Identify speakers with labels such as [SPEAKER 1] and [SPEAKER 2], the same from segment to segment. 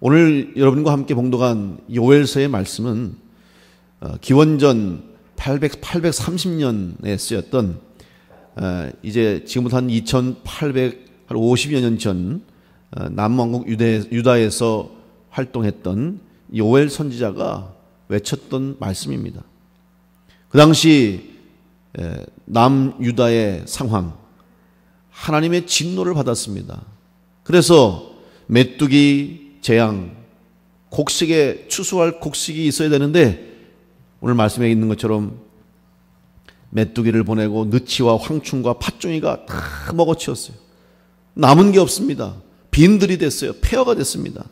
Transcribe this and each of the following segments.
[SPEAKER 1] 오늘 여러분과 함께 봉독한 요엘서의 말씀은 기원전 830년에 쓰였던 이제 지금부터 한 2850여 년 전 남왕국 유다에서 활동했던 요엘 선지자가 외쳤던 말씀입니다. 그 당시 남유다의 상황, 하나님의 진노를 받았습니다. 그래서 메뚜기 재앙, 곡식에 추수할 곡식이 있어야 되는데 오늘 말씀에 있는 것처럼 메뚜기를 보내고 느치와 황충과 팥종이가 다 먹어치웠어요. 남은 게 없습니다. 빈들이 됐어요. 폐허가 됐습니다.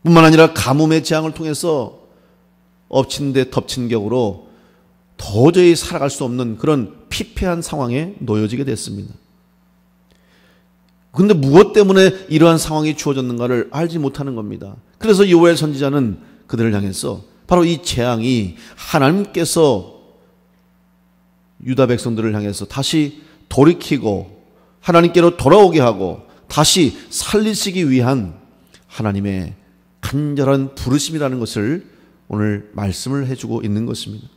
[SPEAKER 1] 뿐만 아니라 가뭄의 재앙을 통해서 엎친 데 덮친 격으로 도저히 살아갈 수 없는 그런 피폐한 상황에 놓여지게 됐습니다. 그런데 무엇 때문에 이러한 상황이 주어졌는가를 알지 못하는 겁니다. 그래서 요엘 선지자는 그들을 향해서 바로 이 재앙이 하나님께서 유다 백성들을 향해서 다시 돌이키고 하나님께로 돌아오게 하고 다시 살리시기 위한 하나님의 간절한 부르심이라는 것을 오늘 말씀을 해주고 있는 것입니다.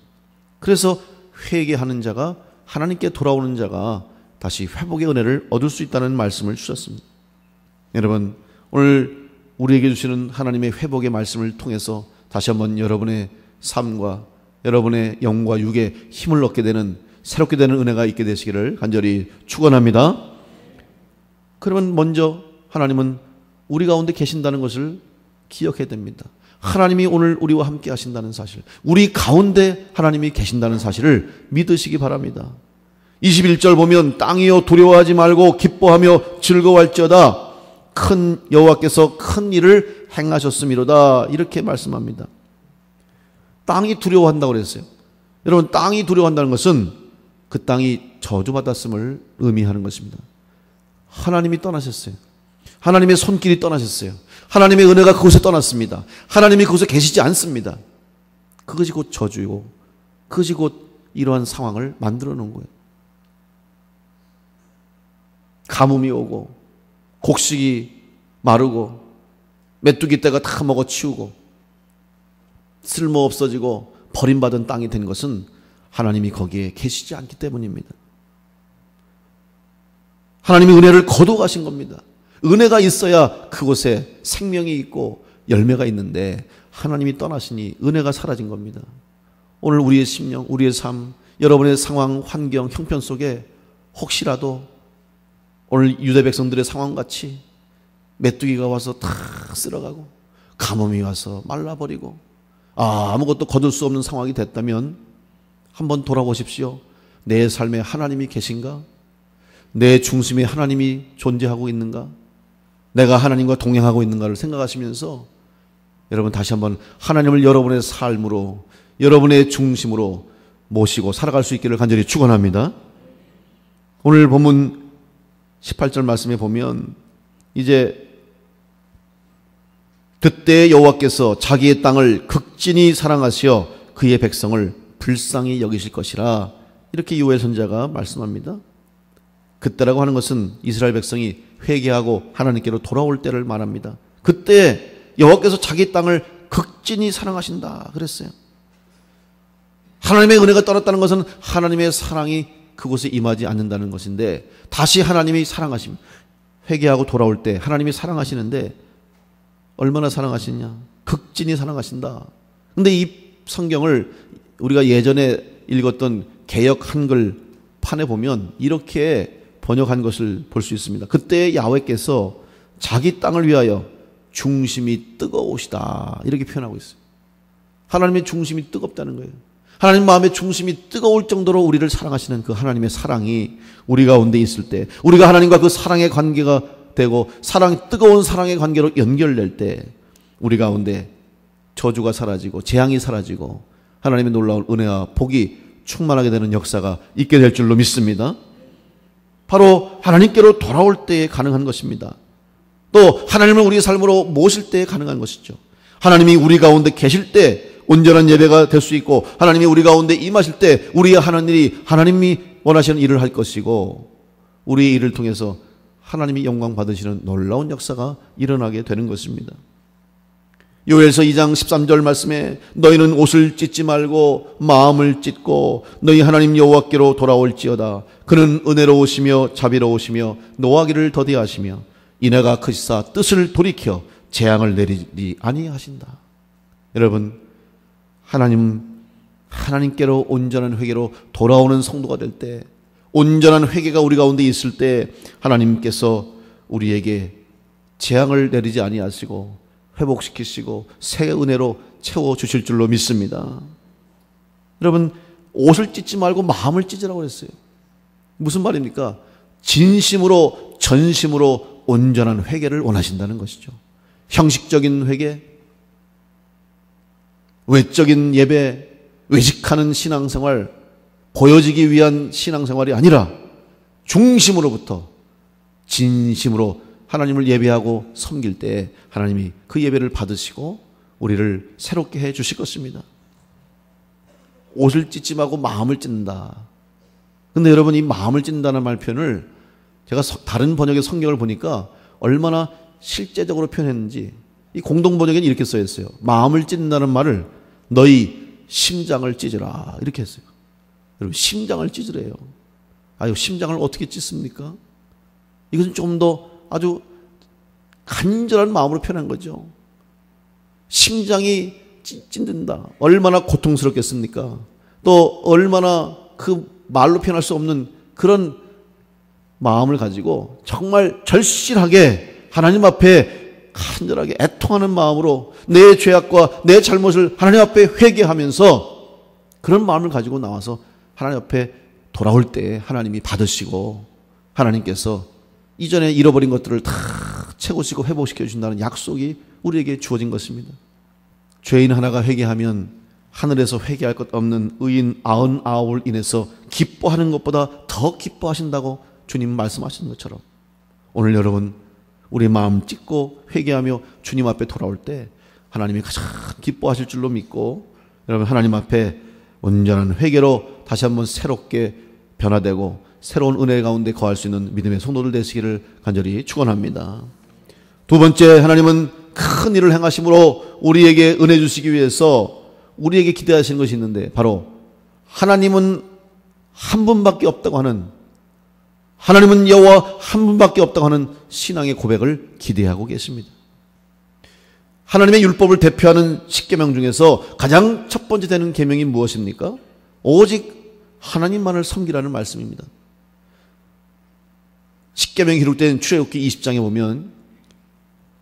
[SPEAKER 1] 그래서 회개하는 자가, 하나님께 돌아오는 자가 다시 회복의 은혜를 얻을 수 있다는 말씀을 주셨습니다. 여러분, 오늘 우리에게 주시는 하나님의 회복의 말씀을 통해서 다시 한번 여러분의 삶과 여러분의 영과 육에 힘을 얻게 되는, 새롭게 되는 은혜가 있게 되시기를 간절히 축원합니다. 그러면 먼저 하나님은 우리 가운데 계신다는 것을 기억해야 됩니다. 하나님이 오늘 우리와 함께 하신다는 사실, 우리 가운데 하나님이 계신다는 사실을 믿으시기 바랍니다. 21절 보면 땅이여 두려워하지 말고 기뻐하며 즐거워할지어다 큰 여호와께서 큰 일을 행하셨음이로다 이렇게 말씀합니다. 땅이 두려워한다고 그랬어요. 여러분, 땅이 두려워한다는 것은 그 땅이 저주받았음을 의미하는 것입니다. 하나님이 떠나셨어요. 하나님의 손길이 떠나셨어요. 하나님의 은혜가 그곳에 떠났습니다. 하나님이 그곳에 계시지 않습니다. 그것이 곧 저주이고 그것이 곧 이러한 상황을 만들어 놓은 거예요. 가뭄이 오고 곡식이 마르고 메뚜기 떼가 다 먹어치우고 쓸모 없어지고 버림받은 땅이 된 것은 하나님이 거기에 계시지 않기 때문입니다. 하나님이 은혜를 거둬가신 겁니다. 은혜가 있어야 그곳에 생명이 있고 열매가 있는데 하나님이 떠나시니 은혜가 사라진 겁니다. 오늘 우리의 심령, 우리의 삶, 여러분의 상황, 환경, 형편 속에 혹시라도 오늘 유대 백성들의 상황같이 메뚜기가 와서 다 쓸어가고 가뭄이 와서 말라버리고 아무것도 거둘 수 없는 상황이 됐다면 한번 돌아보십시오. 내 삶에 하나님이 계신가? 내 중심에 하나님이 존재하고 있는가? 내가 하나님과 동행하고 있는가를 생각하시면서 여러분 다시 한번 하나님을 여러분의 삶으로, 여러분의 중심으로 모시고 살아갈 수 있기를 간절히 축원합니다. 오늘 본문 18절 말씀에 보면 이제 그때 여호와께서 자기의 땅을 극진히 사랑하시어 그의 백성을 불쌍히 여기실 것이라 이렇게 요엘 선지자가 말씀합니다. 그때라고 하는 것은 이스라엘 백성이 회개하고 하나님께로 돌아올 때를 말합니다. 그때 여호와께서 자기 땅을 극진히 사랑하신다 그랬어요. 하나님의 은혜가 떠났다는 것은 하나님의 사랑이 그곳에 임하지 않는다는 것인데 다시 하나님이 사랑하심, 회개하고 돌아올 때 하나님이 사랑하시는데 얼마나 사랑하시냐? 극진히 사랑하신다. 근데 이 성경을 우리가 예전에 읽었던 개역 한글 판에 보면 이렇게 번역한 것을 볼 수 있습니다. 그때 야훼께서 자기 땅을 위하여 중심이 뜨거우시다 이렇게 표현하고 있어요. 하나님의 중심이 뜨겁다는 거예요. 하나님 마음의 중심이 뜨거울 정도로 우리를 사랑하시는 그 하나님의 사랑이 우리 가운데 있을 때, 우리가 하나님과 그 사랑의 관계가 되고 뜨거운 사랑의 관계로 연결될 때 우리 가운데 저주가 사라지고 재앙이 사라지고 하나님의 놀라운 은혜와 복이 충만하게 되는 역사가 있게 될 줄로 믿습니다. 바로 하나님께로 돌아올 때에 가능한 것입니다. 또 하나님을 우리의 삶으로 모실 때에 가능한 것이죠. 하나님이 우리 가운데 계실 때 온전한 예배가 될 수 있고 하나님이 우리 가운데 임하실 때 우리의 하는 일이 하나님이 원하시는 일을 할 것이고 우리의 일을 통해서 하나님이 영광 받으시는 놀라운 역사가 일어나게 되는 것입니다. 요엘서 2장 13절 말씀에 너희는 옷을 찢지 말고 마음을 찢고 너희 하나님 여호와께로 돌아올지어다. 그는 은혜로우시며 자비로우시며 노하기를 더디하시며 인애가 크시사 뜻을 돌이켜 재앙을 내리지 아니하신다. 여러분, 하나님께로 온전한 회개로 돌아오는 성도가 될 때, 온전한 회개가 우리 가운데 있을 때 하나님께서 우리에게 재앙을 내리지 아니하시고 회복시키시고 새 은혜로 채워주실 줄로 믿습니다. 여러분, 옷을 찢지 말고 마음을 찢으라고 그랬어요. 무슨 말입니까? 진심으로 전심으로 온전한 회개를 원하신다는 것이죠. 형식적인 회개, 외적인 예배, 외식하는 신앙생활, 보여지기 위한 신앙생활이 아니라 중심으로부터 진심으로 하나님을 예배하고 섬길 때 하나님이 그 예배를 받으시고 우리를 새롭게 해 주실 것입니다. 옷을 찢지 말고 마음을 찢는다. 근데 여러분, 이 마음을 찢는다는 말 표현을 제가 다른 번역의 성경을 보니까 얼마나 실제적으로 표현했는지, 이 공동 번역에는 이렇게 써 있어요. 마음을 찢는다는 말을 너희 심장을 찢으라 이렇게 했어요. 여러분, 심장을 찢으래요. 아유, 심장을 어떻게 찢습니까? 이것은 좀 더 아주 간절한 마음으로 표현한 거죠. 심장이 찢는다. 얼마나 고통스럽겠습니까? 또 얼마나 그 말로 표현할 수 없는 그런 마음을 가지고 정말 절실하게 하나님 앞에 간절하게 애통하는 마음으로 내 죄악과 내 잘못을 하나님 앞에 회개하면서 그런 마음을 가지고 나와서 하나님 앞에 돌아올 때 하나님이 받으시고 하나님께서 이전에 잃어버린 것들을 다 채우시고 회복시켜 주신다는 약속이 우리에게 주어진 것입니다. 죄인 하나가 회개하면 하늘에서 회개할 것 없는 의인 99을 인해서 기뻐하는 것보다 더 기뻐하신다고 주님 말씀하신 것처럼 오늘 여러분, 우리 마음 찢고 회개하며 주님 앞에 돌아올 때 하나님이 가장 기뻐하실 줄로 믿고, 여러분, 하나님 앞에 온전한 회개로 다시 한번 새롭게 변화되고 새로운 은혜 가운데 거할 수 있는 믿음의 성도들 되시기를 간절히 축원합니다. 두 번째, 하나님은 큰 일을 행하심으로 우리에게 은혜 주시기 위해서 우리에게 기대하시는 것이 있는데, 바로 하나님은 한 분밖에 없다고 하는, 하나님은 여호와 한 분밖에 없다고 하는 신앙의 고백을 기대하고 계십니다. 하나님의 율법을 대표하는 10계명 중에서 가장 첫 번째 되는 계명이 무엇입니까? 오직 하나님만을 섬기라는 말씀입니다. 10계명이 기록된 출애굽기 20장에 보면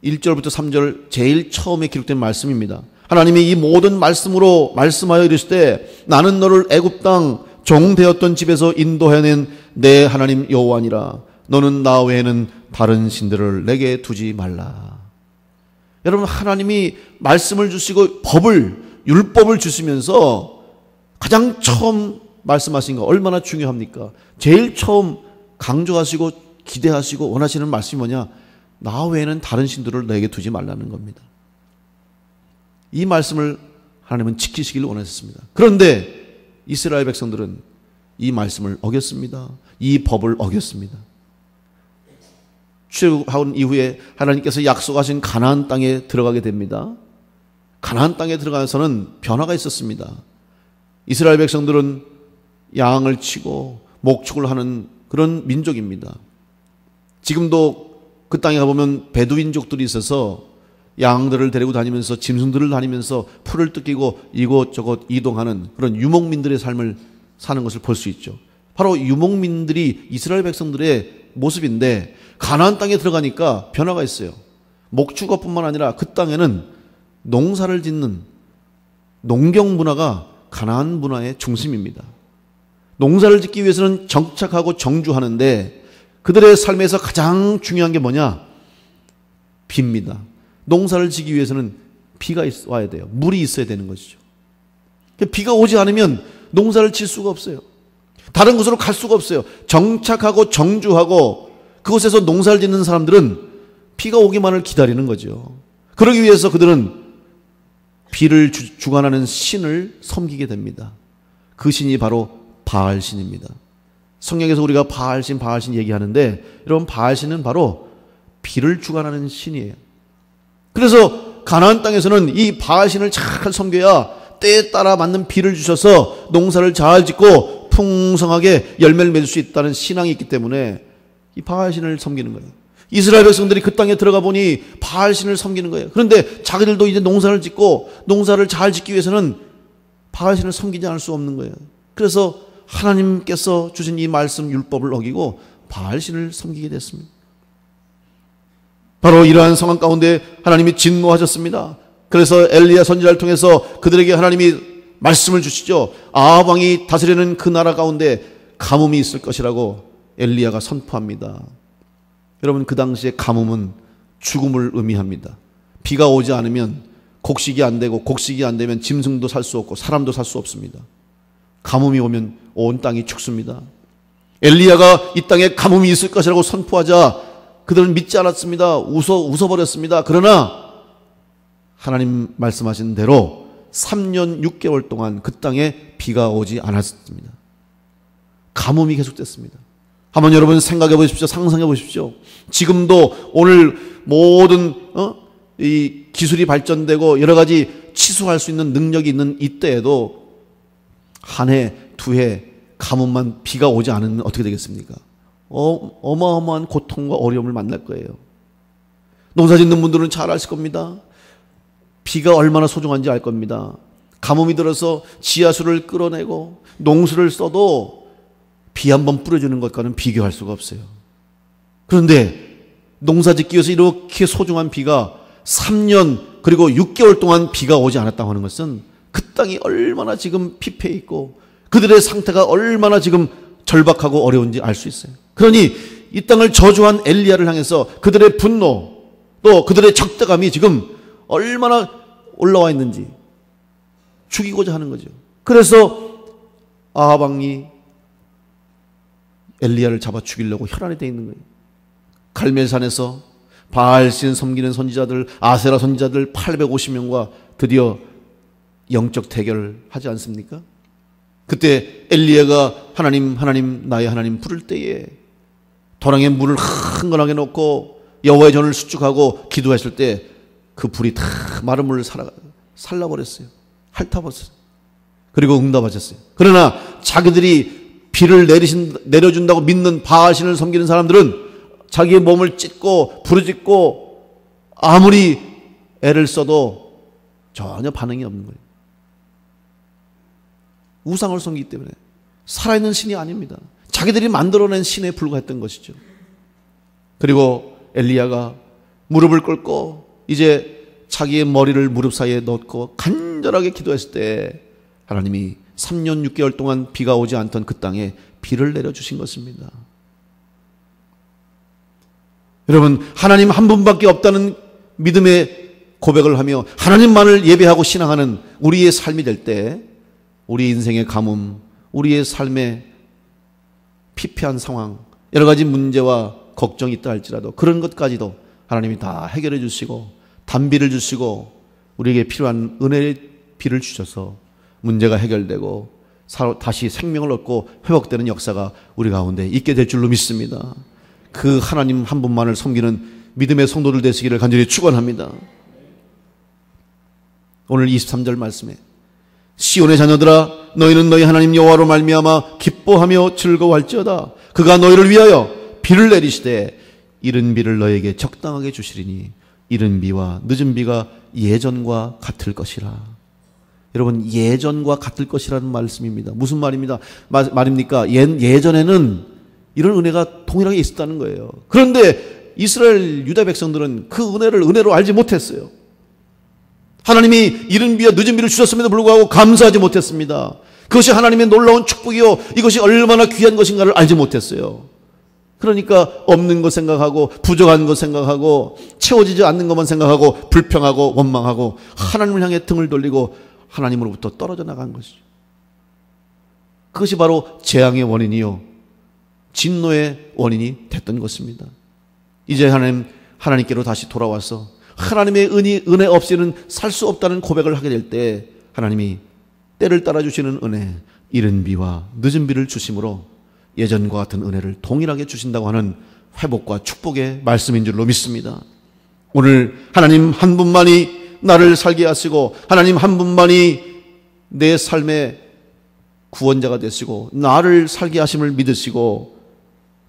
[SPEAKER 1] 1절부터 3절 제일 처음에 기록된 말씀입니다. 하나님이 이 모든 말씀으로 말씀하여 이르실 때 나는 너를 애굽 땅 종되었던 집에서 인도해낸 내 하나님 여호와니라. 너는 나 외에는 다른 신들을 내게 두지 말라. 여러분, 하나님이 말씀을 주시고 율법을 주시면서 가장 처음 말씀하신 거 얼마나 중요합니까? 제일 처음 강조하시고 기대하시고 원하시는 말씀이 뭐냐? 나 외에는 다른 신들을 내게 두지 말라는 겁니다. 이 말씀을 하나님은 지키시길 원하셨습니다. 그런데 이스라엘 백성들은 이 말씀을 어겼습니다. 이 법을 어겼습니다. 출애굽한 이후에 하나님께서 약속하신 가나안 땅에 들어가게 됩니다. 가나안 땅에 들어가서는 변화가 있었습니다. 이스라엘 백성들은 양을 치고 목축을 하는 그런 민족입니다. 지금도 그 땅에 가보면 베두인족들이 있어서 양들을 데리고 다니면서 짐승들을 다니면서 풀을 뜯기고 이곳저곳 이동하는 그런 유목민들의 삶을 사는 것을 볼 수 있죠. 바로 유목민들이 이스라엘 백성들의 모습인데 가나안 땅에 들어가니까 변화가 있어요. 목축업뿐만 아니라 그 땅에는 농사를 짓는 농경 문화가 가나안 문화의 중심입니다. 농사를 짓기 위해서는 정착하고 정주하는데 그들의 삶에서 가장 중요한 게 뭐냐? 비입니다. 농사를 지기 위해서는 비가 와야 돼요. 물이 있어야 되는 것이죠. 비가 오지 않으면 농사를 질 수가 없어요. 다른 곳으로 갈 수가 없어요. 정착하고 정주하고 그곳에서 농사를 짓는 사람들은 비가 오기만을 기다리는 거죠. 그러기 위해서 그들은 비를 주관하는 신을 섬기게 됩니다. 그 신이 바로 바알신입니다. 성경에서 우리가 바알신 얘기하는데, 여러분, 바알신은 바로 비를 주관하는 신이에요. 그래서 가나안 땅에서는 이 바알신을 잘 섬겨야 때에 따라 맞는 비를 주셔서 농사를 잘 짓고 풍성하게 열매를 맺을 수 있다는 신앙이 있기 때문에 이 바알신을 섬기는 거예요. 이스라엘 백성들이 그 땅에 들어가 보니 바알신을 섬기는 거예요. 그런데 자기들도 이제 농사를 짓고 농사를 잘 짓기 위해서는 바알신을 섬기지 않을 수 없는 거예요. 그래서 하나님께서 주신 이 말씀 율법을 어기고 바알신을 섬기게 됐습니다. 바로 이러한 상황 가운데 하나님이 진노하셨습니다. 그래서 엘리야 선지자를 통해서 그들에게 하나님이 말씀을 주시죠. 아합 왕이 다스리는 그 나라 가운데 가뭄이 있을 것이라고 엘리야가 선포합니다. 여러분, 그 당시에 가뭄은 죽음을 의미합니다. 비가 오지 않으면 곡식이 안 되고 곡식이 안 되면 짐승도 살 수 없고 사람도 살 수 없습니다. 가뭄이 오면 온 땅이 죽습니다. 엘리야가 이 땅에 가뭄이 있을 것이라고 선포하자 그들은 믿지 않았습니다. 웃어버렸습니다. 그러나 하나님 말씀하신 대로 3년 6개월 동안 그 땅에 비가 오지 않았습니다. 가뭄이 계속됐습니다. 한번 여러분 생각해 보십시오. 상상해 보십시오. 지금도 오늘 모든 이 기술이 발전되고 여러 가지 치수할 수 있는 능력이 있는 이때에도 한 해, 두 해 가뭄만 비가 오지 않으면 어떻게 되겠습니까? 어마어마한 고통과 어려움을 만날 거예요. 농사 짓는 분들은 잘 아실 겁니다. 비가 얼마나 소중한지 알 겁니다. 가뭄이 들어서 지하수를 끌어내고 농수를 써도 비 한 번 뿌려주는 것과는 비교할 수가 없어요. 그런데 농사 짓기 위해서 이렇게 소중한 비가 3년 그리고 6개월 동안 비가 오지 않았다고 하는 것은 그 땅이 얼마나 지금 피폐해 있고 그들의 상태가 얼마나 지금 절박하고 어려운지 알 수 있어요. 그러니 이 땅을 저주한 엘리야를 향해서 그들의 분노 또 그들의 적대감이 지금 얼마나 올라와 있는지 죽이고자 하는 거죠. 그래서 아합 왕이 엘리야를 잡아 죽이려고 혈안이 되어 있는 거예요. 갈멜산에서 바알신 섬기는 선지자들, 아세라 선지자들 850명과 드디어 영적 대결을 하지 않습니까? 그때 엘리야가 하나님 나의 하나님 부를 때에 도랑에 물을 흥건하게 놓고 여호와의 전을 수축하고 기도했을 때 그 불이 다 마른 물을 살라버렸어요. 핥아버렸어요. 그리고 응답하셨어요. 그러나 자기들이 비를 내려준다고 믿는 바알신을 섬기는 사람들은 자기의 몸을 찢고 부르짖고 아무리 애를 써도 전혀 반응이 없는 거예요. 우상을 섬기기 때문에 살아있는 신이 아닙니다. 자기들이 만들어낸 신에 불과했던 것이죠. 그리고 엘리야가 무릎을 꿇고 이제 자기의 머리를 무릎 사이에 넣고 간절하게 기도했을 때 하나님이 3년 6개월 동안 비가 오지 않던 그 땅에 비를 내려주신 것입니다. 여러분, 하나님 한 분밖에 없다는 믿음의 고백을 하며 하나님만을 예배하고 신앙하는 우리의 삶이 될 때 우리 인생의 가뭄, 우리의 삶의 피폐한 상황, 여러 가지 문제와 걱정이 있다 할지라도 그런 것까지도 하나님이 다 해결해 주시고 단비를 주시고 우리에게 필요한 은혜의 비를 주셔서 문제가 해결되고 다시 생명을 얻고 회복되는 역사가 우리 가운데 있게 될 줄로 믿습니다. 그 하나님 한 분만을 섬기는 믿음의 성도들 되시기를 간절히 축원합니다. 오늘 23절 말씀에 시온의 자녀들아 너희는 너희 하나님 여호와로 말미암아 기뻐하며 즐거워할지어다. 그가 너희를 위하여 비를 내리시되 이른 비를 너희에게 적당하게 주시리니 이른 비와 늦은 비가 예전과 같을 것이라. 여러분, 예전과 같을 것이라는 말씀입니다. 무슨 말입니까? 예전에는 이런 은혜가 동일하게 있었다는 거예요. 그런데 이스라엘 유다 백성들은 그 은혜를 은혜로 알지 못했어요. 하나님이 이른 비와 늦은 비를 주셨음에도 불구하고 감사하지 못했습니다. 그것이 하나님의 놀라운 축복이요 이것이 얼마나 귀한 것인가를 알지 못했어요. 그러니까 없는 것 생각하고 부족한 것 생각하고 채워지지 않는 것만 생각하고 불평하고 원망하고 하나님을 향해 등을 돌리고 하나님으로부터 떨어져 나간 것이죠. 그것이 바로 재앙의 원인이요 진노의 원인이 됐던 것입니다. 이제 하나님께로 다시 돌아와서 하나님의 은혜 없이는 살 수 없다는 고백을 하게 될 때 하나님이 때를 따라 주시는 은혜, 이른 비와 늦은 비를 주심으로 예전과 같은 은혜를 동일하게 주신다고 하는 회복과 축복의 말씀인 줄로 믿습니다. 오늘 하나님 한 분만이 나를 살게 하시고 하나님 한 분만이 내 삶의 구원자가 되시고 나를 살게 하심을 믿으시고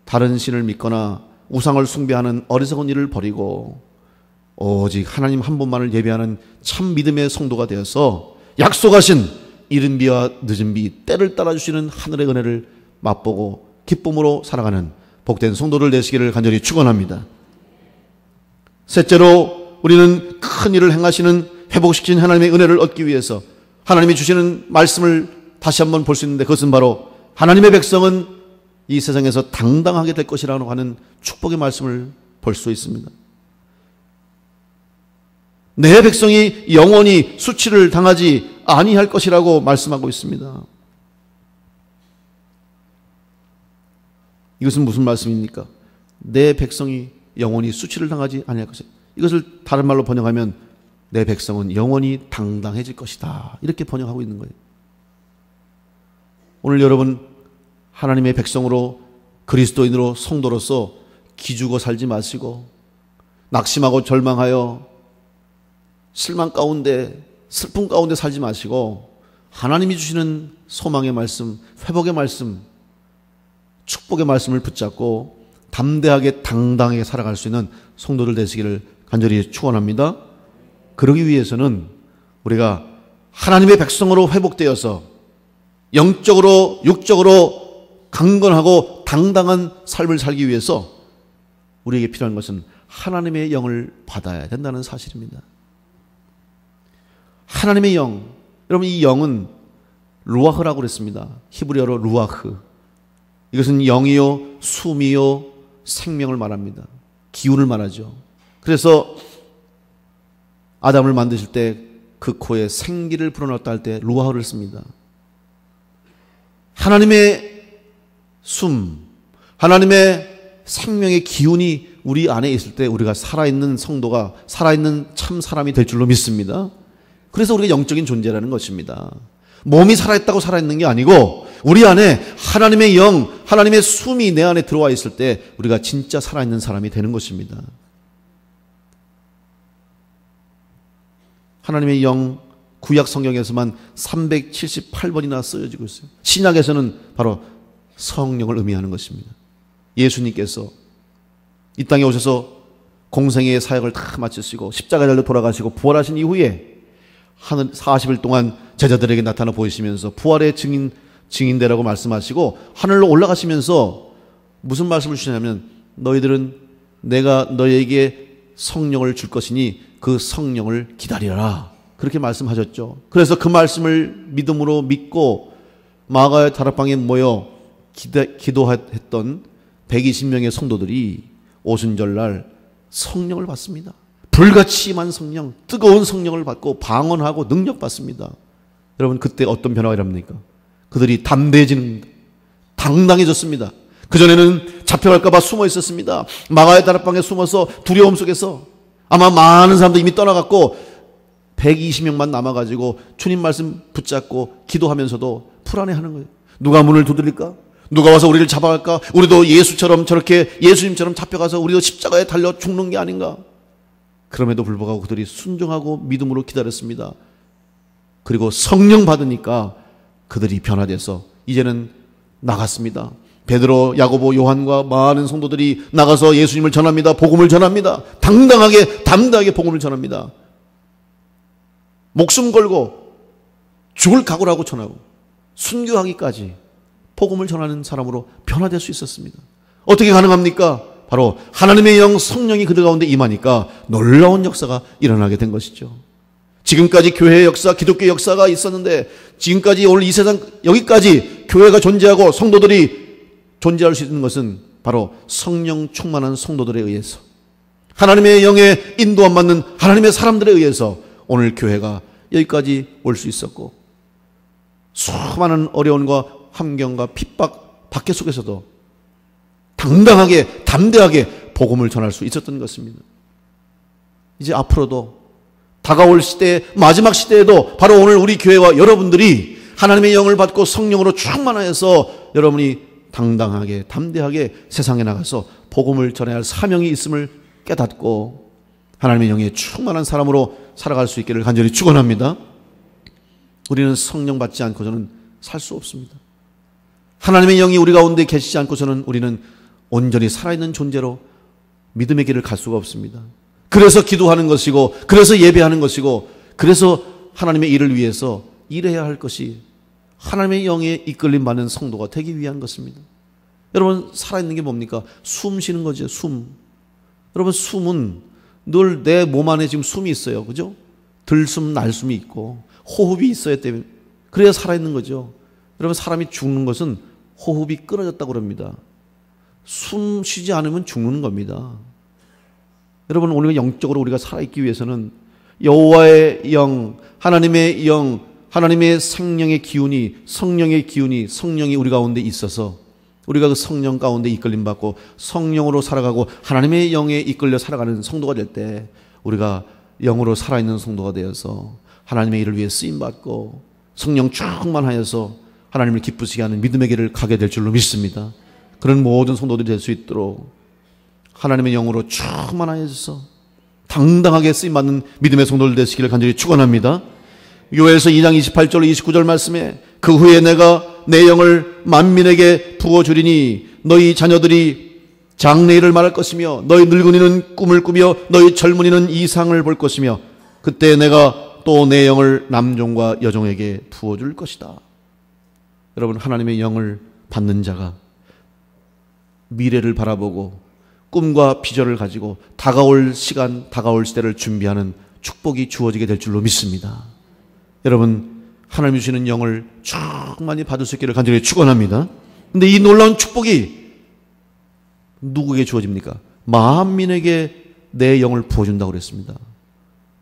[SPEAKER 1] 다른 신을 믿거나 우상을 숭배하는 어리석은 일을 버리고 오직 하나님 한 분만을 예배하는 참 믿음의 성도가 되어서 약속하신 이른 비와 늦은 비 때를 따라주시는 하늘의 은혜를 맛보고 기쁨으로 살아가는 복된 성도를 되시기를 간절히 축원합니다. 셋째로 우리는 큰 일을 행하시는 회복시킨 하나님의 은혜를 얻기 위해서 하나님이 주시는 말씀을 다시 한번 볼 수 있는데 그것은 바로 하나님의 백성은 이 세상에서 당당하게 될 것이라고 하는 축복의 말씀을 볼 수 있습니다. 내 백성이 영원히 수치를 당하지 아니할 것이라고 말씀하고 있습니다. 이것은 무슨 말씀입니까? 내 백성이 영원히 수치를 당하지 아니할 것이다. 이것을 다른 말로 번역하면 내 백성은 영원히 당당해질 것이다. 이렇게 번역하고 있는 거예요. 오늘 여러분 하나님의 백성으로 그리스도인으로 성도로서 기죽어 살지 마시고 낙심하고 절망하여 실망 가운데 슬픔 가운데 살지 마시고 하나님이 주시는 소망의 말씀, 회복의 말씀, 축복의 말씀을 붙잡고 담대하게 당당하게 살아갈 수 있는 성도들 되시기를 간절히 축원합니다. 그러기 위해서는 우리가 하나님의 백성으로 회복되어서 영적으로 육적으로 강건하고 당당한 삶을 살기 위해서 우리에게 필요한 것은 하나님의 영을 받아야 된다는 사실입니다. 하나님의 영, 여러분 이 영은 루아흐라고 그랬습니다. 히브리어로 루아흐. 이것은 영이요 숨이요 생명을 말합니다. 기운을 말하죠. 그래서 아담을 만드실 때 그 코에 생기를 불어넣었다 할 때 루아흐를 씁니다. 하나님의 숨, 하나님의 생명의 기운이 우리 안에 있을 때 우리가 살아있는 성도가 살아있는 참 사람이 될 줄로 믿습니다. 그래서 우리가 영적인 존재라는 것입니다. 몸이 살아있다고 살아있는 게 아니고 우리 안에 하나님의 영, 하나님의 숨이 내 안에 들어와 있을 때 우리가 진짜 살아있는 사람이 되는 것입니다. 하나님의 영, 구약 성경에서만 378번이나 쓰여지고 있어요. 신약에서는 바로 성령을 의미하는 것입니다. 예수님께서 이 땅에 오셔서 공생애의 사역을 다 마치시고 십자가에 달려 돌아가시고 부활하신 이후에 하늘 40일 동안 제자들에게 나타나 보이시면서 부활의 증인되라고 말씀하시고 하늘로 올라가시면서 무슨 말씀을 주시냐면 너희들은 내가 너희에게 성령을 줄 것이니 그 성령을 기다려라. 그렇게 말씀하셨죠. 그래서 그 말씀을 믿음으로 믿고 마가의 다락방에 모여 기도했던 120명의 성도들이 오순절날 성령을 받습니다. 불같이 임한 성령, 뜨거운 성령을 받고 방언하고 능력 받습니다. 여러분 그때 어떤 변화가 일어납니까? 그들이 담대해지는, 당당해졌습니다. 그전에는 잡혀갈까 봐 숨어 있었습니다. 마가의 다락방에 숨어서 두려움 속에서 아마 많은 사람들이 이미 떠나갔고 120명만 남아가지고 주님 말씀 붙잡고 기도하면서도 불안해하는 거예요. 누가 문을 두드릴까? 누가 와서 우리를 잡아갈까? 우리도 예수처럼 저렇게 예수님처럼 잡혀가서 우리도 십자가에 달려 죽는 게 아닌가? 그럼에도 불구하고 그들이 순종하고 믿음으로 기다렸습니다. 그리고 성령 받으니까 그들이 변화돼서 이제는 나갔습니다. 베드로, 야고보, 요한과 많은 성도들이 나가서 예수님을 전합니다. 복음을 전합니다. 당당하게 담대하게 복음을 전합니다. 목숨 걸고 죽을 각오를 하고 전하고 순교하기까지 복음을 전하는 사람으로 변화될 수 있었습니다. 어떻게 가능합니까? 바로 하나님의 영 성령이 그들 가운데 임하니까 놀라운 역사가 일어나게 된 것이죠. 지금까지 교회의 역사, 기독교의 역사가 있었는데 지금까지 오늘 이 세상 여기까지 교회가 존재하고 성도들이 존재할 수 있는 것은 바로 성령 충만한 성도들에 의해서 하나님의 영에 인도함 받는 하나님의 사람들에 의해서 오늘 교회가 여기까지 올 수 있었고 수많은 어려움과 환경과 핍박 박해 속에서도 당당하게 담대하게 복음을 전할 수 있었던 것입니다. 이제 앞으로도 다가올 시대 마지막 시대에도 바로 오늘 우리 교회와 여러분들이 하나님의 영을 받고 성령으로 충만하여서 여러분이 당당하게 담대하게 세상에 나가서 복음을 전해야 할 사명이 있음을 깨닫고 하나님의 영에 충만한 사람으로 살아갈 수 있기를 간절히 축원합니다. 우리는 성령 받지 않고서는 살 수 없습니다. 하나님의 영이 우리 가운데 계시지 않고서는 우리는 온전히 살아있는 존재로 믿음의 길을 갈 수가 없습니다. 그래서 기도하는 것이고, 그래서 예배하는 것이고, 그래서 하나님의 일을 위해서 일해야 할 것이 하나님의 영에 이끌림 받는 성도가 되기 위한 것입니다. 여러분, 살아있는 게 뭡니까? 숨 쉬는 거죠. 숨. 여러분, 숨은 늘 내 몸 안에 지금 숨이 있어요. 그죠? 들숨, 날숨이 있고 호흡이 있어야 때문에, 그래야 살아있는 거죠. 여러분, 사람이 죽는 것은 호흡이 끊어졌다고 그럽니다. 숨 쉬지 않으면 죽는 겁니다. 여러분, 우리가 영적으로 우리가 살아있기 위해서는 여호와의 영, 하나님의 영, 하나님의 생명의 기운이, 성령의 기운이, 성령이 우리 가운데 있어서 우리가 그 성령 가운데 이끌림 받고 성령으로 살아가고 하나님의 영에 이끌려 살아가는 성도가 될 때 우리가 영으로 살아있는 성도가 되어서 하나님의 일을 위해 쓰임받고 성령 충만하여서 하나님을 기쁘시게 하는 믿음의 길을 가게 될 줄로 믿습니다. 그런 모든 성도들이 될 수 있도록 하나님의 영으로 충만하여서 당당하게 쓰임받는 믿음의 성도들 되시기를 간절히 축원합니다. 요엘서 2장 28절 29절 말씀에 그 후에 내가 내 영을 만민에게 부어주리니 너희 자녀들이 장래일을 말할 것이며 너희 늙은이는 꿈을 꾸며 너희 젊은이는 이상을 볼 것이며 그때 내가 또 내 영을 남종과 여종에게 부어줄 것이다. 여러분, 하나님의 영을 받는 자가 미래를 바라보고 꿈과 비전을 가지고 다가올 시간, 다가올 시대를 준비하는 축복이 주어지게 될 줄로 믿습니다. 여러분, 하나님이 주시는 영을 충만히 받을 수 있기를 간절히 축원합니다. 근데 이 놀라운 축복이 누구에게 주어집니까? 만민에게 내 영을 부어준다고 그랬습니다.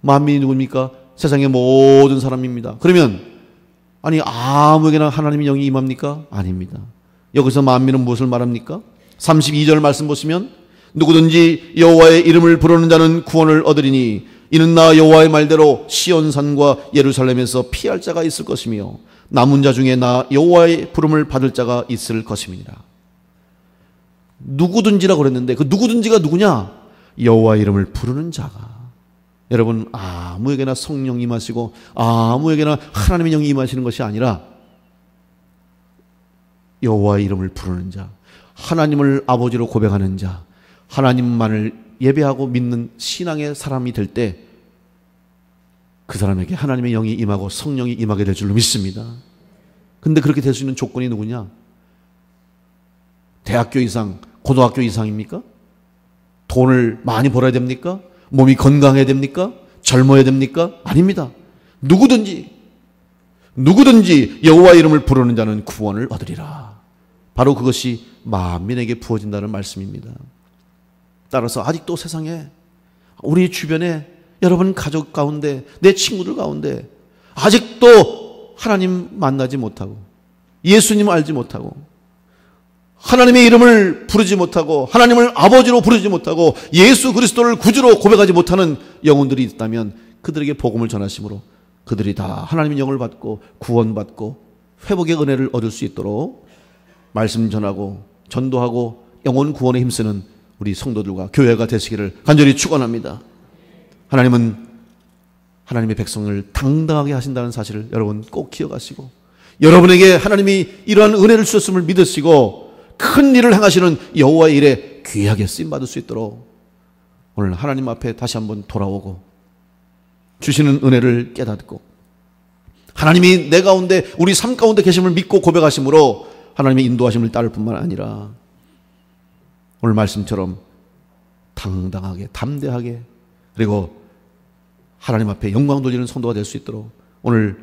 [SPEAKER 1] 만민이 누굽니까? 세상의 모든 사람입니다. 그러면 아니 아무에게나 하나님의 영이 임합니까? 아닙니다. 여기서 만민은 무엇을 말합니까? 32절 말씀 보시면 누구든지 여호와의 이름을 부르는 자는 구원을 얻으리니 이는 나 여호와의 말대로 시온산과 예루살렘에서 피할 자가 있을 것이며 남은 자 중에 나 여호와의 부름을 받을 자가 있을 것임이니라. 누구든지라고 그랬는데 그 누구든지가 누구냐? 여호와의 이름을 부르는 자가. 여러분, 아무에게나 성령 임하시고 아무에게나 하나님의 영이 임하시는 것이 아니라 여호와의 이름을 부르는 자, 하나님을 아버지로 고백하는 자, 하나님만을 예배하고 믿는 신앙의 사람이 될 때 그 사람에게 하나님의 영이 임하고 성령이 임하게 될 줄로 믿습니다. 근데 그렇게 될 수 있는 조건이 누구냐? 대학교 이상, 고등학교 이상입니까? 돈을 많이 벌어야 됩니까? 몸이 건강해야 됩니까? 젊어야 됩니까? 아닙니다. 누구든지 여호와 이름을 부르는 자는 구원을 얻으리라. 바로 그것이 만민에게 부어진다는 말씀입니다. 따라서 아직도 세상에 우리 주변에 여러분 가족 가운데 내 친구들 가운데 아직도 하나님 만나지 못하고 예수님을 알지 못하고 하나님의 이름을 부르지 못하고 하나님을 아버지로 부르지 못하고 예수 그리스도를 구주로 고백하지 못하는 영혼들이 있다면 그들에게 복음을 전하심으로 그들이 다 하나님의 영을 받고 구원받고 회복의 은혜를 얻을 수 있도록 말씀 전하고 전도하고 영혼 구원에 힘쓰는 우리 성도들과 교회가 되시기를 간절히 축원합니다. 하나님은 하나님의 백성을 당당하게 하신다는 사실을 여러분 꼭 기억하시고 여러분에게 하나님이 이러한 은혜를 주셨음을 믿으시고 큰 일을 행하시는 여호와의 일에 귀하게 쓰임받을 수 있도록 오늘 하나님 앞에 다시 한번 돌아오고 주시는 은혜를 깨닫고 하나님이 내 가운데 우리 삶 가운데 계심을 믿고 고백하심으로 하나님의 인도하심을 따를 뿐만 아니라 오늘 말씀처럼 당당하게 담대하게 그리고 하나님 앞에 영광 돌리는 성도가 될 수 있도록 오늘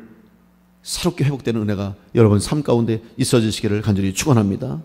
[SPEAKER 1] 새롭게 회복되는 은혜가 여러분 삶 가운데 있어지시기를 간절히 축원합니다.